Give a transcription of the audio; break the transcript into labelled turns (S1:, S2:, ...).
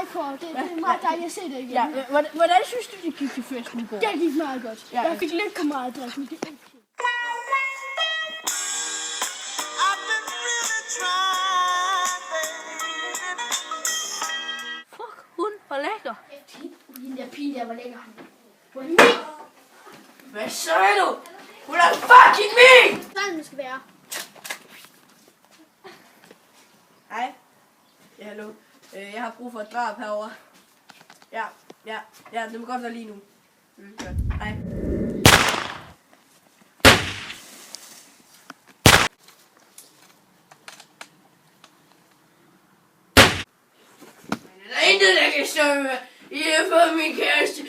S1: tak for det. Det er meget dejligt at se dig igen.
S2: Ja, hvordan synes du, det gik til festen i går?
S1: Det gik meget godt.
S2: Ja.
S1: Jeg fik lidt kammeratdrik, men det er okay.
S2: Fuck, hun var lækker.
S1: Hende der pige der var lækker.
S2: Hvad sagde du? Hun er fucking min!
S1: Sådan det skal være.
S2: Hej. Ja, hallo. Jeg har brug for et drab herovre. Ja, det må godt være lige nu. Godt. Hej. Men der er intet, der kan stå med. I har fået min kæreste.